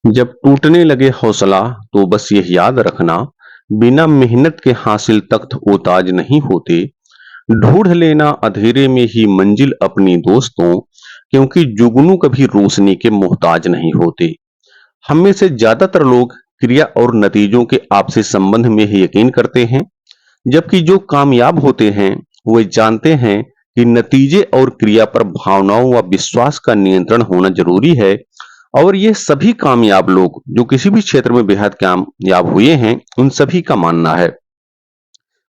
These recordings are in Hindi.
जब टूटने लगे हौसला तो बस यह याद रखना, बिना मेहनत के हासिल तख्त वो ताज नहीं होते। ढूंढ लेना अंधेरे में ही मंजिल अपनी दोस्तों, क्योंकि जुगनू कभी रोशनी के मोहताज नहीं होते। हम में से ज्यादातर लोग क्रिया और नतीजों के आपसी संबंध में ही यकीन करते हैं, जबकि जो कामयाब होते हैं वे जानते हैं कि नतीजे और क्रिया पर भावनाओं व विश्वास का नियंत्रण होना जरूरी है। और ये सभी कामयाब लोग जो किसी भी क्षेत्र में बेहद कामयाब हुए हैं, उन सभी का मानना है।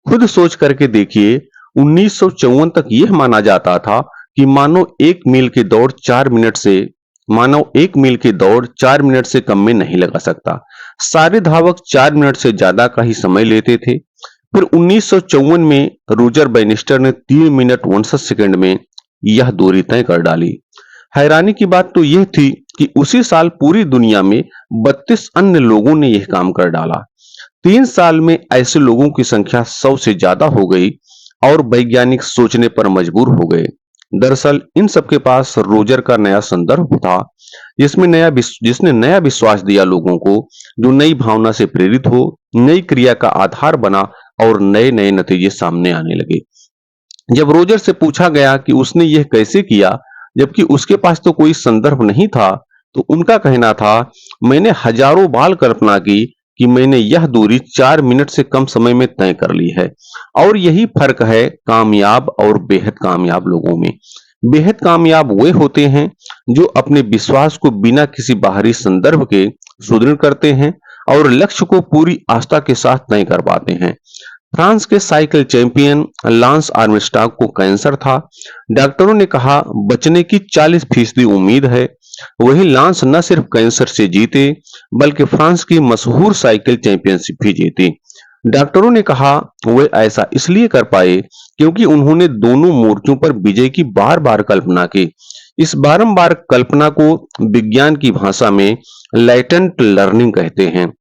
खुद सोच करके देखिए, 1954 तक यह माना जाता था कि मानव एक मील की दौड़ 4 मिनट से कम में नहीं लगा सकता। सारे धावक 4 मिनट से ज्यादा का ही समय लेते थे। फिर 1954 में रोजर बैनिस्टर ने 3 मिनट 59 सेकंड में यह दूरी तय कर डाली। हैरानी की बात तो यह थी कि उसी साल पूरी दुनिया में 32 अन्य लोगों ने यह काम कर डाला। 3 साल में ऐसे लोगों की संख्या 100 से ज्यादा हो गई और वैज्ञानिक सोचने पर मजबूर हो गए। दरअसल इन सबके पास रोजर का नया संदर्भ था, जिसने नया विश्वास दिया लोगों को, जो नई भावना से प्रेरित हो, नई क्रिया का आधार बना और नए नए नतीजे सामने आने लगे। जब रोजर से पूछा गया कि उसने यह कैसे किया, जबकि उसके पास तो कोई संदर्भ नहीं था, तो उनका कहना था, मैंने हजारों बार कल्पना की कि मैंने यह दूरी 4 मिनट से कम समय में तय कर ली है। और यही फर्क है कामयाब और बेहद कामयाब लोगों में। बेहद कामयाब वे होते हैं जो अपने विश्वास को बिना किसी बाहरी संदर्भ के सुदृढ़ करते हैं और लक्ष्य को पूरी आस्था के साथ तय कर पाते हैं। फ्रांस के साइकिल चैंपियन लांस आर्मस्ट्रांग को कैंसर था। डॉक्टरों ने कहा बचने की 40% उम्मीद है। वही लांस न सिर्फ कैंसर से जीते, बल्कि फ्रांस की मशहूर साइकिल चैंपियनशिप भी जीती। डॉक्टरों ने कहा वे ऐसा इसलिए कर पाए क्योंकि उन्होंने दोनों मोर्चों पर विजय की बार बार कल्पना की। इस बारंबार कल्पना को विज्ञान की भाषा में लेटेंट लर्निंग कहते हैं।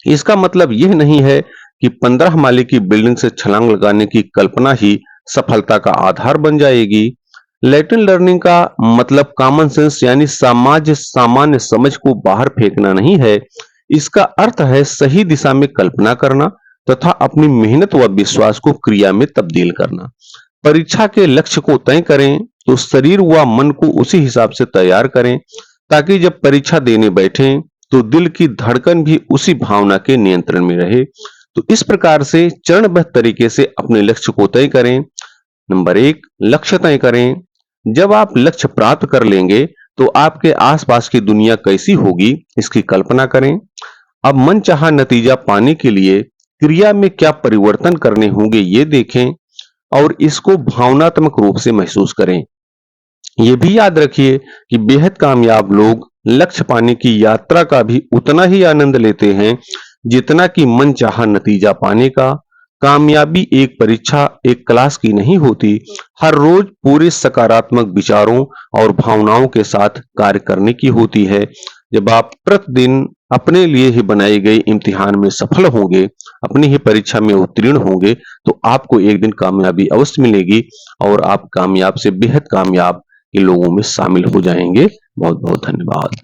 इसका मतलब यह नहीं है कि 15 माले की बिल्डिंग से छलांग लगाने की कल्पना ही सफलता का आधार बन जाएगी। लैटिन लर्निंग का मतलब कॉमन सेंस यानी सामान्य समझ को बाहर फेंकना नहीं है। इसका अर्थ है सही दिशा में कल्पना करना तथा अपनी मेहनत व विश्वास को क्रिया में तब्दील करना। परीक्षा के लक्ष्य को तय करें तो शरीर व मन को उसी हिसाब से तैयार करें, ताकि जब परीक्षा देने बैठें तो दिल की धड़कन भी उसी भावना के नियंत्रण में रहे। तो इस प्रकार से चरणबद्ध तरीके से अपने लक्ष्य को तय करें। नंबर 1, लक्ष्य तय करें। जब आप लक्ष्य प्राप्त कर लेंगे तो आपके आसपास की दुनिया कैसी होगी इसकी कल्पना करें। अब मनचाहा नतीजा पाने के लिए क्रिया में क्या परिवर्तन करने होंगे ये देखें और इसको भावनात्मक रूप से महसूस करें। ये भी याद रखिए कि बेहद कामयाब लोग लक्ष्य पाने की यात्रा का भी उतना ही आनंद लेते हैं जितना कि मनचाहा नतीजा पाने का। कामयाबी एक परीक्षा, एक क्लास की नहीं होती। हर रोज पूरे सकारात्मक विचारों और भावनाओं के साथ कार्य करने की होती है। जब आप प्रतिदिन अपने लिए ही बनाई गई इम्तिहान में सफल होंगे, अपनी ही परीक्षा में उत्तीर्ण होंगे, तो आपको एक दिन कामयाबी अवश्य मिलेगी और आप कामयाब से बेहद कामयाब के लोगों में शामिल हो जाएंगे। बहुत बहुत धन्यवाद।